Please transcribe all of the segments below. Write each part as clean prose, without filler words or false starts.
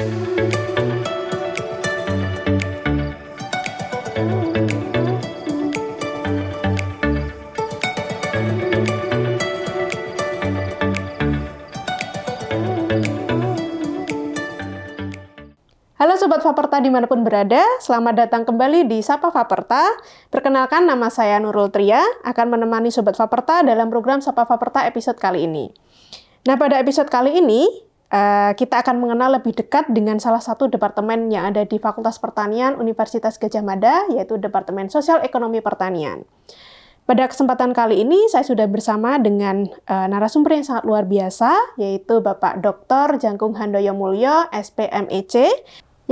Halo Sobat Faperta dimanapun berada, selamat datang kembali di Sapa Faperta. Perkenalkan, nama saya Nurul Tria, akan menemani Sobat Faperta dalam program Sapa Faperta episode kali ini. Nah, pada episode kali ini, kita akan mengenal lebih dekat dengan salah satu departemen yang ada di Fakultas Pertanian Universitas Gadjah Mada, yaitu Departemen Sosial Ekonomi Pertanian. Pada kesempatan kali ini, saya sudah bersama dengan narasumber yang sangat luar biasa, yaitu Bapak Dr. Jangkung Handoyo Mulyo, SPMEC,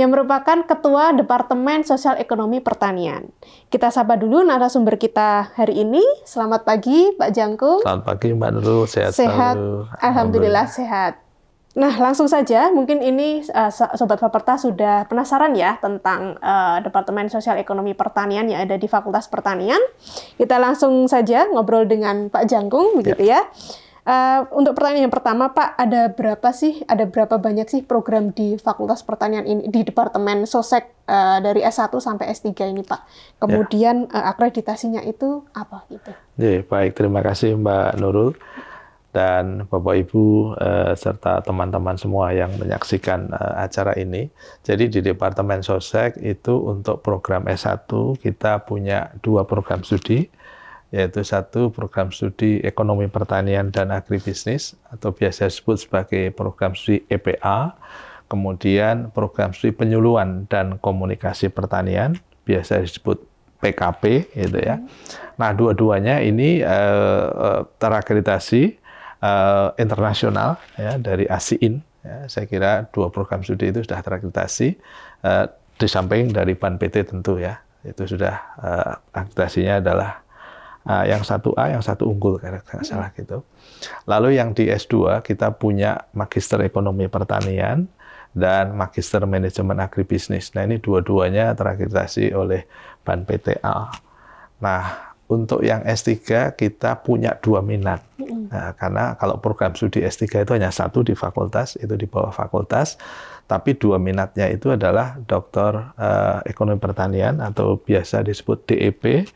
yang merupakan Ketua Departemen Sosial Ekonomi Pertanian. Kita sapa dulu narasumber kita hari ini. Selamat pagi, Pak Jangkung. Selamat pagi, Mbak Nurul. Sehat selalu. Alhamdulillah sehat. Nah, langsung saja, mungkin ini Sobat Faperta sudah penasaran ya tentang Departemen Sosial Ekonomi Pertanian yang ada di Fakultas Pertanian. Kita langsung saja ngobrol dengan Pak Jangkung, begitu ya. Untuk pertanyaan yang pertama, Pak, ada berapa banyak sih program di Fakultas Pertanian ini, di Departemen Sosek dari S1 sampai S3 ini, Pak? Kemudian akreditasinya itu apa gitu? Baik, terima kasih Mbak Nurul dan Bapak Ibu serta teman-teman semua yang menyaksikan acara ini. Jadi di Departemen Sosek itu untuk program S1 kita punya 2 program studi, yaitu satu program studi Ekonomi Pertanian dan Agribisnis atau biasa disebut sebagai program studi EPA, kemudian program studi Penyuluhan dan Komunikasi Pertanian biasa disebut PKP, gitu ya. Nah, dua-duanya ini terakreditasi internasional ya, dari ASIIN. Ya, saya kira 2 program studi itu sudah terakreditasi, di samping dari BAN-PT tentu ya, itu sudah akreditasinya adalah yang 1A, yang 1 unggul, kalau nggak salah gitu. Lalu yang di S2 kita punya Magister Ekonomi Pertanian dan Magister Manajemen Agribisnis. Nah, ini dua-duanya terakreditasi oleh BAN-PTA. Nah, untuk yang S3 kita punya 2 minat. Nah, karena kalau program studi S3 itu hanya 1 di fakultas, itu di bawah fakultas, tapi 2 minatnya itu adalah Doktor Ekonomi Pertanian atau biasa disebut DEP,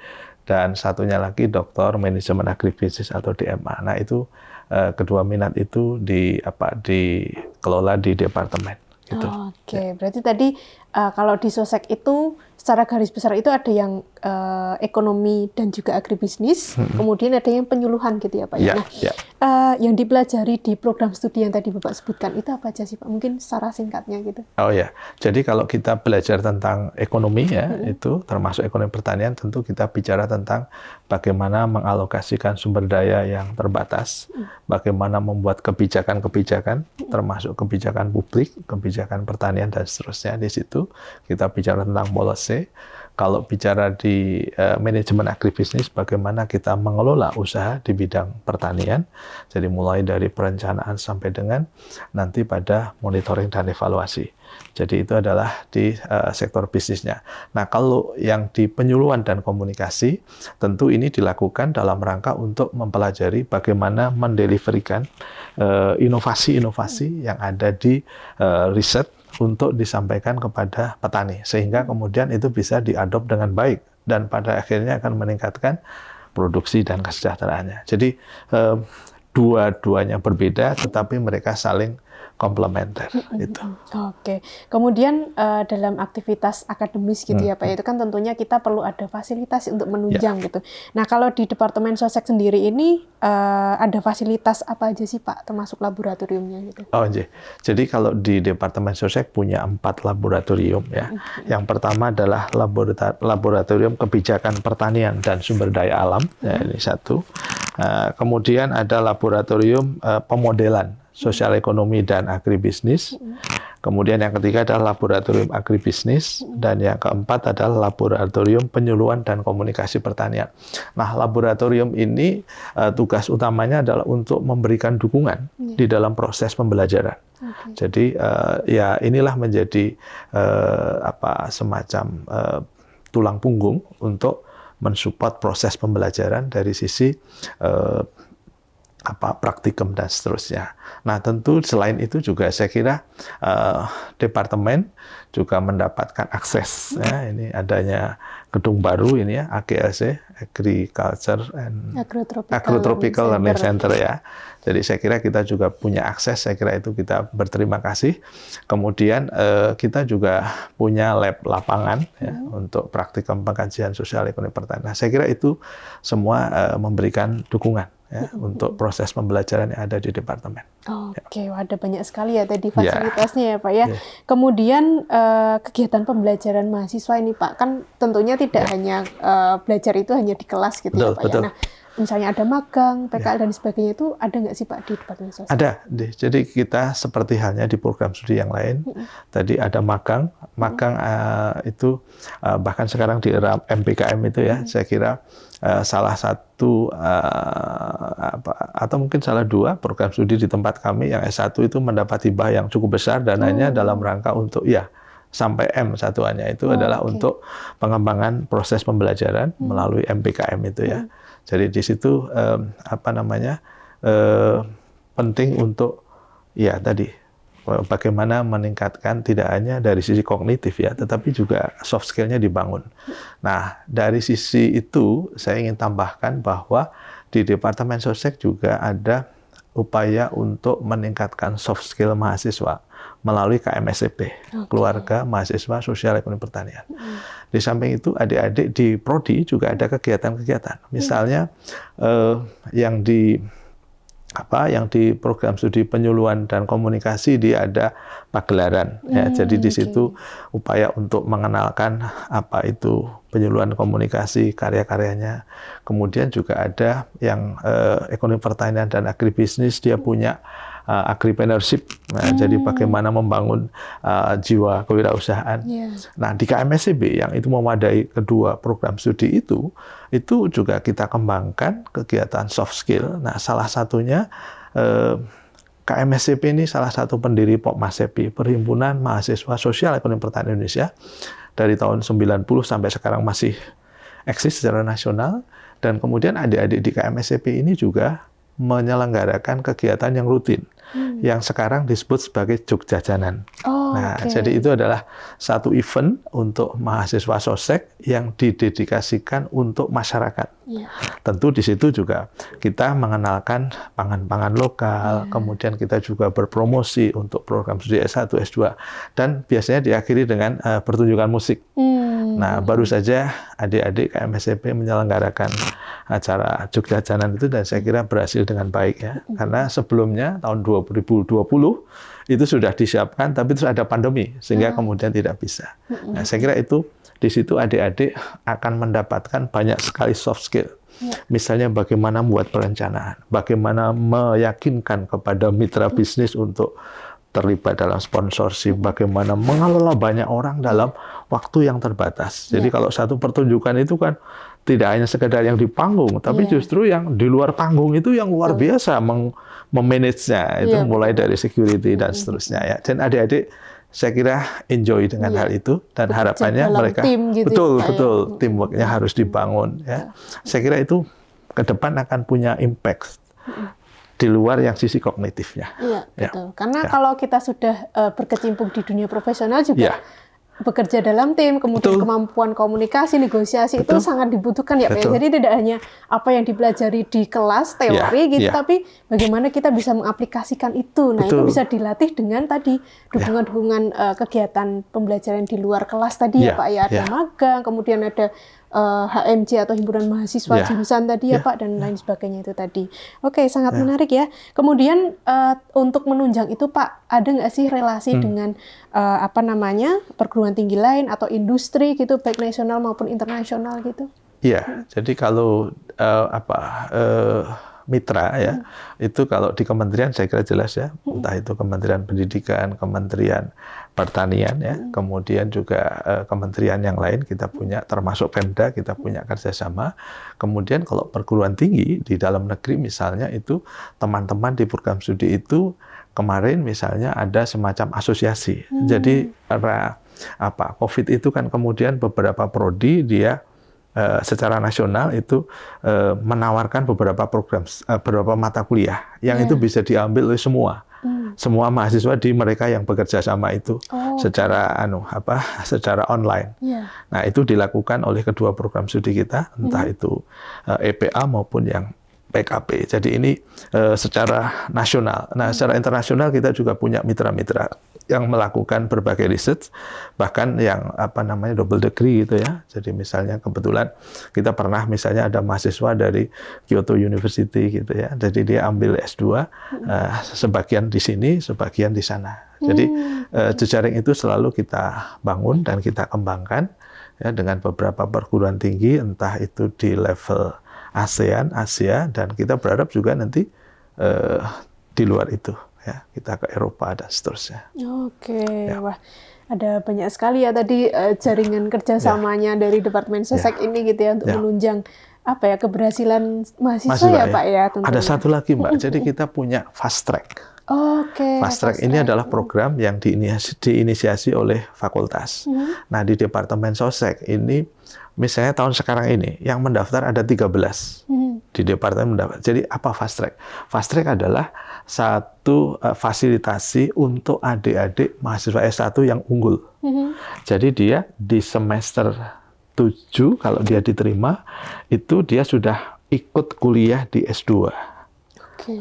dan satunya lagi Doktor Manajemen Agribisnis atau DMA. Nah, itu kedua minat itu dikelola di departemen. Gitu. Oke, berarti tadi kalau di Sosek itu secara garis besar itu ada yang ekonomi dan juga agribisnis, kemudian ada yang penyuluhan gitu ya Pak. Ya, nah, yang dipelajari di program studi yang tadi Bapak sebutkan itu apa aja sih Pak? Mungkin secara singkatnya gitu. Oh ya, jadi kalau kita belajar tentang ekonomi ya, itu termasuk ekonomi pertanian, tentu kita bicara tentang bagaimana mengalokasikan sumber daya yang terbatas, bagaimana membuat kebijakan-kebijakan, termasuk kebijakan publik, kebijakan pertanian dan seterusnya. Di situ kita bicara tentang policy. Kalau bicara di manajemen agribisnis, bagaimana kita mengelola usaha di bidang pertanian, jadi mulai dari perencanaan sampai dengan nanti pada monitoring dan evaluasi. Jadi itu adalah di sektor bisnisnya. Nah, kalau yang di penyuluhan dan komunikasi, tentu ini dilakukan dalam rangka untuk mempelajari bagaimana mendeliverikan inovasi-inovasi yang ada di riset untuk disampaikan kepada petani, sehingga kemudian itu bisa diadop dengan baik dan pada akhirnya akan meningkatkan produksi dan kesejahteraannya. Jadi dua-duanya berbeda, tetapi mereka saling komplementer. Gitu. Oke. Kemudian dalam aktivitas akademis gitu ya Pak, itu kan tentunya kita perlu ada fasilitas untuk menunjang gitu. Nah, kalau di Departemen Sosek sendiri ini ada fasilitas apa aja sih Pak, termasuk laboratoriumnya gitu? Oh, jadi kalau di Departemen Sosek punya 4 laboratorium ya. Yang pertama adalah laboratorium kebijakan pertanian dan sumber daya alam, ya, ini 1. Kemudian ada laboratorium pemodelan sosial ekonomi dan agribisnis. Kemudian yang ketiga adalah laboratorium agribisnis, dan yang keempat adalah laboratorium penyuluhan dan komunikasi pertanian. Nah, laboratorium ini tugas utamanya adalah untuk memberikan dukungan di dalam proses pembelajaran. Jadi ya inilah menjadi semacam tulang punggung untuk mensupport proses pembelajaran dari sisi praktikum dan seterusnya. Nah, tentu selain itu juga saya kira departemen juga mendapatkan akses ya, ini adanya gedung baru ini ya, AGLC, Agriculture and Agrotropical Learning Center ya. Jadi saya kira kita juga punya akses, saya kira itu kita berterima kasih. Kemudian kita juga punya lab lapangan ya, untuk praktikum pengkajian sosial ekonomi pertanian. Nah, saya kira itu semua memberikan dukungan ya, untuk proses pembelajaran yang ada di departemen. Oke, ada banyak sekali ya tadi fasilitasnya ya Pak ya. Kemudian kegiatan pembelajaran mahasiswa ini Pak, kan tentunya tidak hanya belajar itu hanya di kelas gitu ya Pak ya. Nah, misalnya ada magang, PKL dan sebagainya itu ada nggak sih Pak di Departemen Sosial? Ada. Jadi kita seperti halnya di program studi yang lain. Tadi ada magang. Magang itu bahkan sekarang di era MPKM itu ya, saya kira salah satu atau mungkin salah dua program studi di tempat kami yang S1 itu mendapat hibah yang cukup besar dananya dalam rangka untuk sampai M satuannya itu adalah untuk pengembangan proses pembelajaran melalui MPKM itu ya. Jadi di situ penting untuk tadi bagaimana meningkatkan tidak hanya dari sisi kognitif ya, tetapi juga soft skill-nya dibangun. Nah, dari sisi itu saya ingin tambahkan bahwa di Departemen Sostek juga ada upaya untuk meningkatkan soft skill mahasiswa melalui KMSCP, Keluarga Mahasiswa Sosial Ekonomi Pertanian. Di samping itu adik-adik di Prodi juga ada kegiatan-kegiatan. Misalnya yang di program studi penyuluhan dan komunikasi dia ada pagelaran ya. Jadi di situ upaya untuk mengenalkan apa itu penyuluhan komunikasi, karya-karyanya. Kemudian juga ada yang ekonomi pertanian dan agribisnis, dia punya agripreneurship. Nah, jadi bagaimana membangun jiwa kewirausahaan. Nah, di KMSCB yang itu memadai kedua program studi itu juga kita kembangkan kegiatan soft skill. Nah, salah satunya KMSCP ini salah satu pendiri POPMASEPI, Perhimpunan Mahasiswa Sosial Ekonomi Pertanian Indonesia, dari tahun 90 sampai sekarang masih eksis secara nasional. Dan kemudian adik-adik di KMSCP ini juga menyelenggarakan kegiatan yang rutin, yang sekarang disebut sebagai Jogjajanan. Jadi itu adalah satu event untuk mahasiswa sostek yang didedikasikan untuk masyarakat. Tentu di situ juga kita mengenalkan pangan-pangan lokal, kemudian kita juga berpromosi untuk program studi S1, S2, dan biasanya diakhiri dengan pertunjukan musik. Nah, baru saja adik-adik KMSCP menyelenggarakan acara Jogjajanan itu dan saya kira berhasil dengan baik ya. Karena sebelumnya tahun 2020 itu sudah disiapkan tapi terus ada pandemi sehingga kemudian tidak bisa. Nah, saya kira itu di situ adik-adik akan mendapatkan banyak sekali soft skill. Misalnya bagaimana membuat perencanaan, bagaimana meyakinkan kepada mitra bisnis untuk terlibat dalam sponsorship, bagaimana mengelola banyak orang dalam waktu yang terbatas. Jadi kalau satu pertunjukan itu kan tidak hanya sekedar yang di panggung, tapi justru yang di luar panggung itu yang luar biasa memanage-nya, itu mulai dari security dan seterusnya ya. Dan adik-adik saya kira enjoy dengan hal itu dan harapannya mereka betul teamwork-nya harus dibangun ya. Saya kira itu ke depan akan punya impact di luar yang sisi kognitifnya. Betul. Karena kalau kita sudah berkecimpung di dunia profesional juga bekerja dalam tim, kemudian kemampuan komunikasi, negosiasi itu sangat dibutuhkan ya Pak. Jadi tidak hanya apa yang dipelajari di kelas teori tapi bagaimana kita bisa mengaplikasikan itu. Nah, itu bisa dilatih dengan tadi dukungan-dukungan kegiatan pembelajaran di luar kelas tadi ya Pak ya. Ada magang, kemudian ada HMJ atau himpunan mahasiswa jurusan tadi ya Pak, dan lain sebagainya itu tadi. Oke, sangat menarik ya. Kemudian untuk menunjang itu Pak, ada nggak sih relasi dengan perguruan tinggi lain atau industri gitu, baik nasional maupun internasional gitu? Iya, jadi kalau mitra ya, itu kalau di kementerian saya kira jelas ya, entah itu Kementerian Pendidikan, Kementerian Pertanian ya, kemudian juga kementerian yang lain kita punya, termasuk Pemda kita punya kerjasama. Kemudian kalau perguruan tinggi di dalam negeri misalnya itu teman-teman di program studi itu kemarin misalnya ada semacam asosiasi. Jadi karena COVID itu kan kemudian beberapa prodi dia secara nasional itu menawarkan beberapa program, beberapa mata kuliah yang itu bisa diambil oleh semua mahasiswa di mereka yang bekerja sama itu secara secara online. Nah, itu dilakukan oleh kedua program studi kita, entah itu EPA maupun yang PKP. Jadi ini secara nasional. Nah, secara internasional kita juga punya mitra-mitra yang melakukan berbagai riset, bahkan yang double degree gitu ya. Jadi misalnya kebetulan kita pernah misalnya ada mahasiswa dari Kyoto University gitu ya. Jadi dia ambil S2 sebagian di sini, sebagian di sana. Jadi jejaring itu selalu kita bangun dan kita kembangkan ya dengan beberapa perguruan tinggi, entah itu di level ASEAN, Asia, dan kita berharap juga nanti di luar itu. Ya, kita ke Eropa dan seterusnya. Oke, wah ada banyak sekali ya tadi jaringan kerjasamanya dari Departemen Sosek ini gitu ya untuk menunjang keberhasilan mahasiswa ya Pak ya. Tentunya. Ada satu lagi Mbak, jadi kita punya fast track. Fast track ini adalah program yang diinisiasi oleh fakultas. Nah, di Departemen Sosek ini misalnya tahun sekarang ini yang mendaftar ada 13 di departemen mendaftar. Jadi apa fast track? Fast track adalah satu fasilitasi untuk adik-adik mahasiswa S1 yang unggul. Jadi dia di semester 7 kalau dia diterima itu dia sudah ikut kuliah di S2.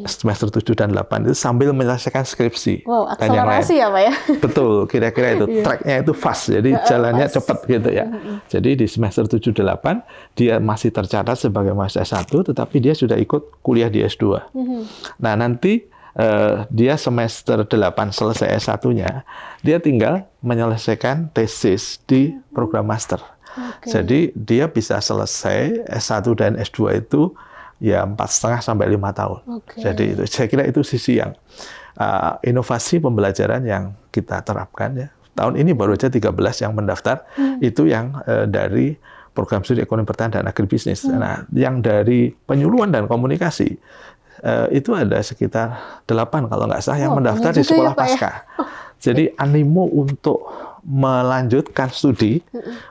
Semester 7 dan 8 itu sambil menyelesaikan skripsi. Wow, akselerasi ya Pak ya? Betul, kira-kira itu. Tracknya itu fast, jadi jalannya cepat gitu ya. Jadi di semester 7-8, dia masih tercatat sebagai mahasiswa S1, tetapi dia sudah ikut kuliah di S2. Nah, nanti dia semester 8 selesai S1-nya, dia tinggal menyelesaikan tesis di program master. Jadi dia bisa selesai S1 dan S2 itu ya 4,5 sampai 5 tahun. Jadi itu, saya kira itu sisi yang inovasi pembelajaran yang kita terapkan ya. Tahun ini baru aja 13 yang mendaftar, itu yang dari program studi ekonomi pertanian dan agribisnis. Nah, yang dari penyuluhan dan komunikasi itu ada sekitar 8 kalau nggak salah yang mendaftar di sekolah pasca. Jadi animo untuk melanjutkan studi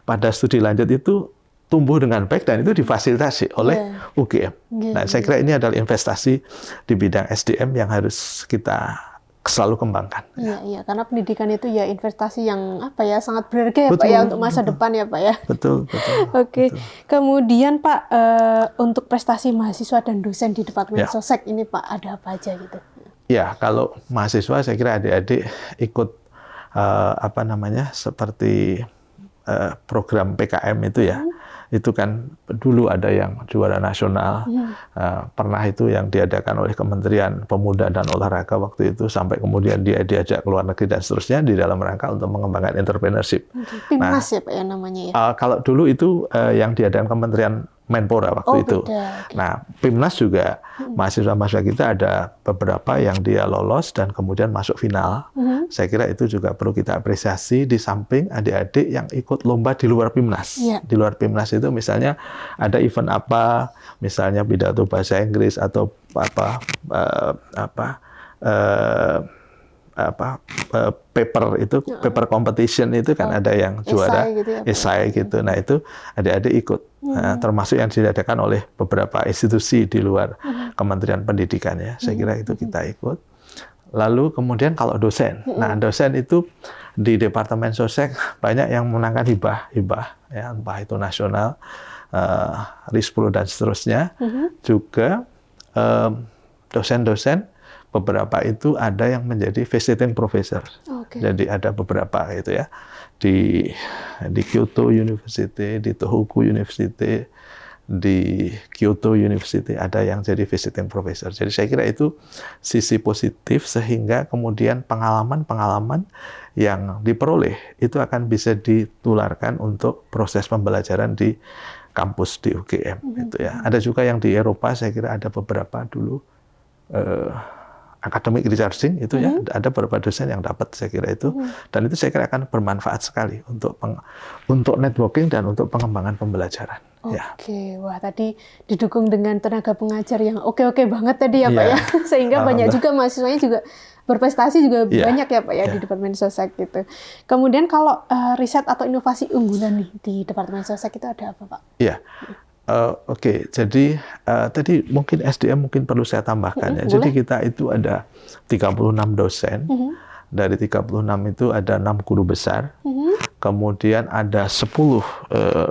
pada studi lanjut itu tumbuh dengan baik dan itu difasilitasi oleh UGM. Nah, saya kira ini adalah investasi di bidang SDM yang harus kita selalu kembangkan. Iya, karena pendidikan itu ya investasi yang sangat berharga ya Pak ya untuk masa depan ya Pak ya. Betul. Oke. Kemudian Pak untuk prestasi mahasiswa dan dosen di Departemen Sosek ini Pak ada apa aja gitu? Ya, kalau mahasiswa saya kira adik-adik ikut seperti program PKM itu ya. Itu kan dulu ada yang juara nasional, pernah itu yang diadakan oleh Kementerian Pemuda dan Olahraga waktu itu, sampai kemudian dia diajak ke luar negeri dan seterusnya di dalam rangka untuk mengembangkan entrepreneurship. PIMNAS ya Pak ya namanya ya? Kalau dulu itu yang diadakan Kementerian Menpora waktu itu. Nah, PIMNAS juga mahasiswa-mahasiswa kita ada beberapa yang dia lolos dan kemudian masuk final. Saya kira itu juga perlu kita apresiasi di samping adik-adik yang ikut lomba di luar PIMNAS. Di luar PIMNAS itu misalnya ada event apa, misalnya pidato bahasa Inggris atau paper itu paper competition itu kan ada yang juara esai gitu. Nah, itu adik-adik ikut. Nah, termasuk yang diadakan oleh beberapa institusi di luar Kementerian Pendidikan ya. Saya kira itu kita ikut. Lalu kemudian kalau dosen. Nah, dosen itu di Departemen Sosek banyak yang menangkan hibah ya, entah itu nasional, RISPRO dan seterusnya. Juga dosen-dosen beberapa itu ada yang menjadi visiting professor. Jadi ada beberapa gitu ya. Di Kyoto University, di Tohoku University, di Kyoto University ada yang jadi visiting professor. Jadi saya kira itu sisi positif sehingga kemudian pengalaman-pengalaman yang diperoleh itu akan bisa ditularkan untuk proses pembelajaran di kampus di UGM gitu ya. Ada juga yang di Eropa, saya kira ada beberapa dulu academic researching itu ya, ada beberapa dosen yang dapat, saya kira itu, dan itu saya kira akan bermanfaat sekali untuk networking dan untuk pengembangan pembelajaran. Wah tadi didukung dengan tenaga pengajar yang oke banget tadi ya Pak ya, sehingga banyak juga mahasiswanya juga berprestasi juga Iya. banyak ya Pak ya di Departemen Sosek gitu. Kemudian kalau riset atau inovasi unggulan nih di Departemen Sosek itu ada apa Pak? Iya. Oke, jadi tadi mungkin SDM mungkin perlu saya tambahkan ya. Jadi Boleh. kita itu ada 36 dosen. Dari 36 itu ada 6 guru besar. Kemudian ada 10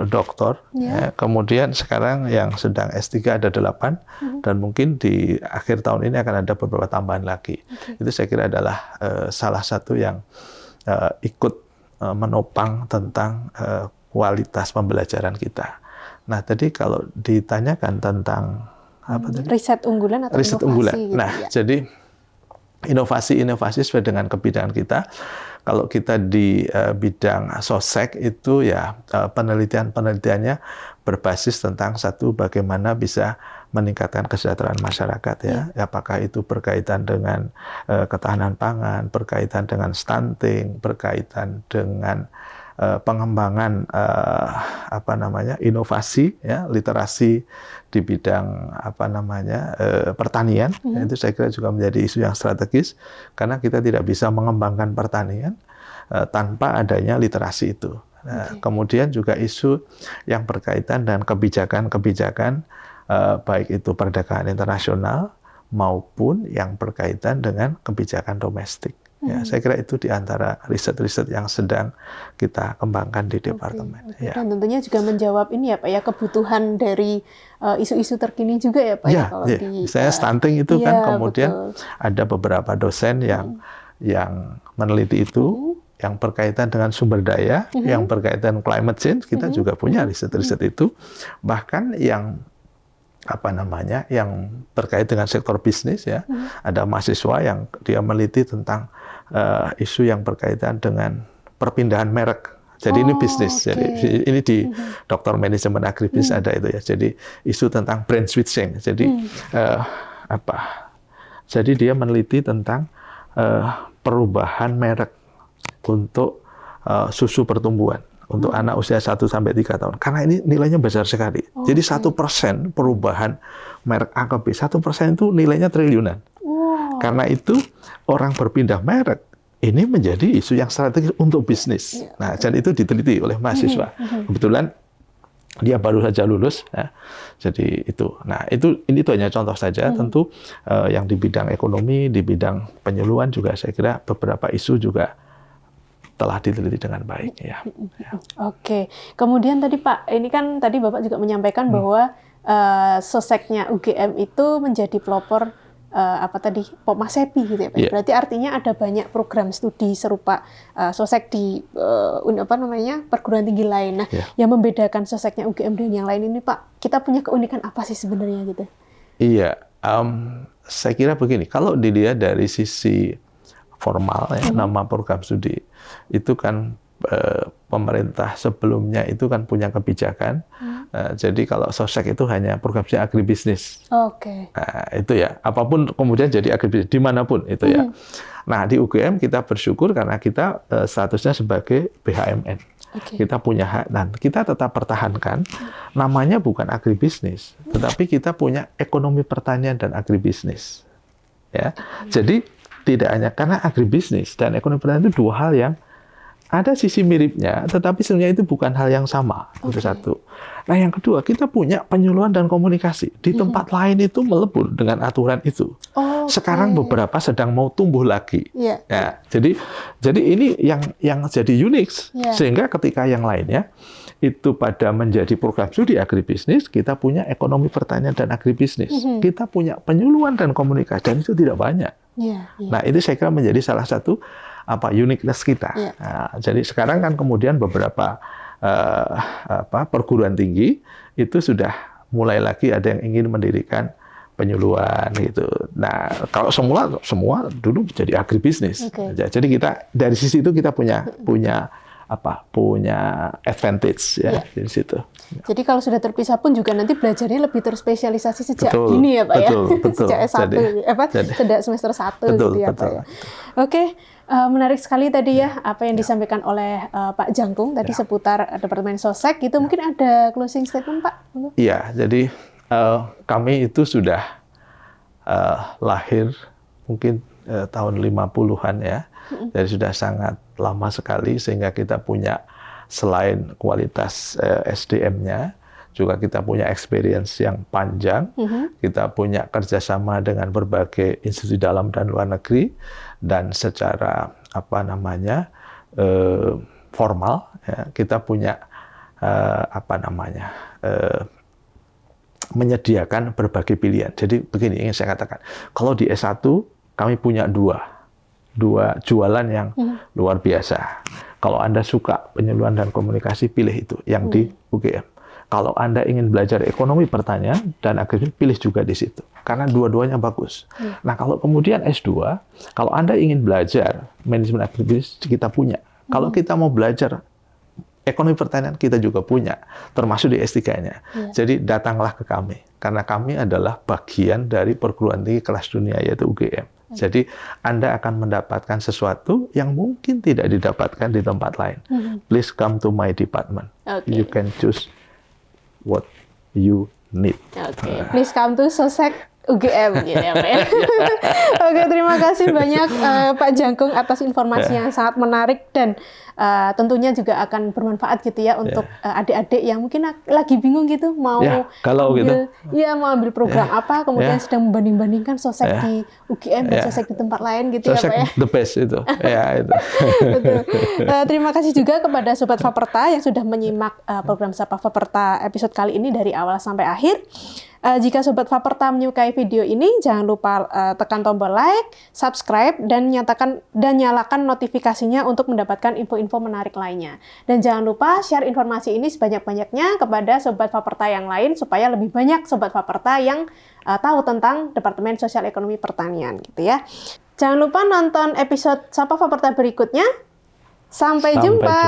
doktor. Ya. Kemudian sekarang yang sedang S3 ada 8. Dan mungkin di akhir tahun ini akan ada beberapa tambahan lagi. Itu saya kira adalah salah satu yang ikut menopang tentang kualitas pembelajaran kita. Nah, tadi kalau ditanyakan tentang apa tadi? Riset unggulan atau Riset inovasi unggulan. gitu, Nah, ya. jadi inovasi sesuai dengan kebijakan kita. Kalau kita di bidang sosek itu ya penelitiannya berbasis tentang satu bagaimana bisa meningkatkan kesejahteraan masyarakat ya. Apakah itu berkaitan dengan ketahanan pangan, berkaitan dengan stunting, berkaitan dengan pengembangan inovasi ya, literasi di bidang pertanian. Itu saya kira juga menjadi isu yang strategis karena kita tidak bisa mengembangkan pertanian tanpa adanya literasi itu. Nah, kemudian juga isu yang berkaitan dengan kebijakan-kebijakan baik itu perdagangan internasional maupun yang berkaitan dengan kebijakan domestik. Ya, saya kira itu di antara riset-riset yang sedang kita kembangkan di departemen. Ya. Dan tentunya juga menjawab ini ya Pak ya, kebutuhan dari isu-isu terkini juga ya Pak ya. Kalau di saya stunting itu kan kemudian betul. ada beberapa dosen yang meneliti itu, yang berkaitan dengan sumber daya, yang berkaitan climate change, kita juga punya riset-riset itu. Bahkan yang yang terkait dengan sektor bisnis ya, ada mahasiswa yang dia meneliti tentang isu yang berkaitan dengan perpindahan merek. Jadi ini bisnis. Jadi ini di Doktor Manajemen Agribis ada itu ya. Jadi isu tentang brand switching. Jadi Jadi dia meneliti tentang perubahan merek untuk susu pertumbuhan untuk anak usia 1 sampai 3 tahun. Karena ini nilainya besar sekali. Jadi 1% perubahan merek A ke B, 1% itu nilainya triliunan. Karena itu orang berpindah merek ini menjadi isu yang strategis untuk bisnis. Nah, dan itu diteliti oleh mahasiswa. Kebetulan dia baru saja lulus, ya. Jadi itu. Nah, ini hanya contoh saja. Tentu yang di bidang ekonomi, di bidang penyuluhan juga saya kira beberapa isu juga telah diteliti dengan baik. Ya. Oke. Kemudian tadi Pak, ini kan tadi Bapak juga menyampaikan bahwa soseknya UGM itu menjadi pelopor Pomasepi gitu ya Pak. Berarti artinya ada banyak program studi serupa sosek di perguruan tinggi lain. Nah, yang membedakan soseknya UGM dan yang lain ini Pak, kita punya keunikan apa sih sebenarnya gitu? Iya, saya kira begini. Kalau dilihat dari sisi formal ya, nama program studi itu kan pemerintah sebelumnya itu kan punya kebijakan. Jadi kalau sosek itu hanya program studi agribisnis. Nah, itu ya. Apapun kemudian jadi agribisnis dimanapun itu ya. Nah, di UGM kita bersyukur karena kita statusnya sebagai BHMN. Kita punya hak dan kita tetap pertahankan. Namanya bukan agribisnis, tetapi kita punya ekonomi pertanian dan agribisnis. Ya. Jadi tidak hanya karena agribisnis dan ekonomi pertanian itu dua hal yang ada sisi miripnya, tetapi sebenarnya itu bukan hal yang sama. Itu satu. Nah, yang kedua, kita punya penyuluhan dan komunikasi. Di tempat lain itu melebur dengan aturan itu. Sekarang beberapa sedang mau tumbuh lagi. Ya, jadi ini yang jadi unik. Sehingga ketika yang lainnya itu pada menjadi program studi agribisnis, kita punya ekonomi pertanian dan agribisnis. Kita punya penyuluhan dan komunikasi, dan itu tidak banyak. Nah, itu saya kira menjadi salah satu uniqueness kita. Nah, jadi sekarang kan kemudian beberapa perguruan tinggi itu sudah mulai lagi ada yang ingin mendirikan penyuluhan gitu. Nah, kalau semua dulu jadi agribisnis. Jadi kita dari sisi itu kita punya advantage ya di situ. Jadi kalau sudah terpisah pun juga nanti belajarnya lebih terspesialisasi sejak dini ya Pak betul. Sejak S1 sejak semester 1 gitu ya Pak ya. Oke, menarik sekali tadi ya apa yang disampaikan oleh Pak Jangkung tadi seputar Departemen Sosek gitu. Mungkin ada closing statement Pak? Iya, jadi kami itu sudah lahir mungkin tahun 50-an ya. Jadi sudah sangat lama sekali sehingga kita punya selain kualitas SDM-nya, juga kita punya experience yang panjang, kita punya kerjasama dengan berbagai institusi dalam dan luar negeri, dan secara formal ya, kita punya menyediakan berbagai pilihan. Jadi begini ingin saya katakan, kalau di S1 kami punya dua jualan yang luar biasa. Kalau Anda suka penyuluhan dan komunikasi, pilih itu yang di UGM. Kalau Anda ingin belajar ekonomi pertanian dan agribisnis, pilih juga di situ. Karena dua-duanya bagus. Nah, kalau kemudian S2, kalau Anda ingin belajar manajemen agribisnis, kita punya. Kalau kita mau belajar ekonomi pertanian, kita juga punya. Termasuk di S3-nya. Jadi datanglah ke kami. Karena kami adalah bagian dari perguruan tinggi kelas dunia, yaitu UGM. Jadi Anda akan mendapatkan sesuatu yang mungkin tidak didapatkan di tempat lain. Please come to my department. You can choose what you need. Please come to Sosek UGM gitu ya Pak ya. Oke, terima kasih banyak Pak Jangkung atas informasi yang sangat menarik dan tentunya juga akan bermanfaat gitu ya untuk adik-adik yang mungkin lagi bingung gitu mau ambil program apa, kemudian sedang membanding-bandingkan Sosek di UGM dan Sosek di tempat lain gitu Sosek ya Pak ya. The best itu. Itu. Betul. Terima kasih juga kepada Sobat Faperta yang sudah menyimak program Sapa Faperta episode kali ini dari awal sampai akhir. Jika Sobat Faperta menyukai video ini, jangan lupa tekan tombol like, subscribe, dan nyalakan notifikasinya untuk mendapatkan info-info menarik lainnya. Dan jangan lupa share informasi ini sebanyak-banyaknya kepada Sobat Faperta yang lain, supaya lebih banyak Sobat Faperta yang tahu tentang Departemen Sosial Ekonomi Pertanian, gitu ya. Jangan lupa nonton episode Sapa Faperta berikutnya. Sampai jumpa.